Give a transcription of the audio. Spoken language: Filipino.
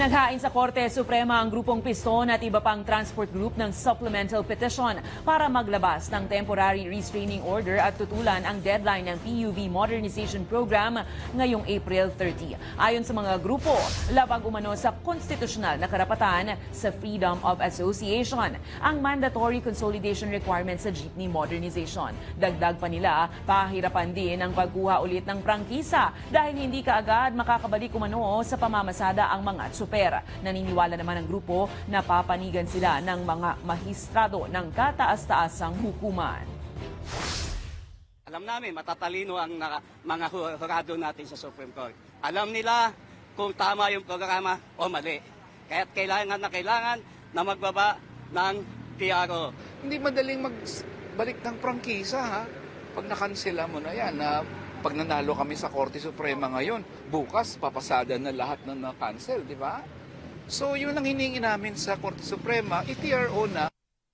Naghain sa Korte Suprema ang Grupong Piston at iba pang transport group ng supplemental petition para maglabas ng temporary restraining order at tutulan ang deadline ng PUV Modernization Program ngayong April 30. Ayon sa mga grupo, labag umano sa konstitusyonal na karapatan sa freedom of association ang mandatory consolidation requirement sa jeepney modernization. Dagdag pa nila, pahirapan din ang pagkuha ulit ng prangkisa dahil hindi kaagad makakabalik umano sa pamamasada ang mga super. Naniniwala naman ang grupo na papanigan sila ng mga mahistrado ng kataas-taasang hukuman. Alam namin, matatalino ang mga hurado natin sa Supreme Court. Alam nila kung tama yung programa o mali. Kaya't kailangan na magbaba ng PRO. Hindi madaling magbalik ng prangkisa, ha? Pag nakansela mo na yan, na pag nanalo kami sa Korte Suprema ngayon, bukas papasada na lahat na na-cancel, di ba? So yun ang hiningi namin sa Korte Suprema, i-TRO na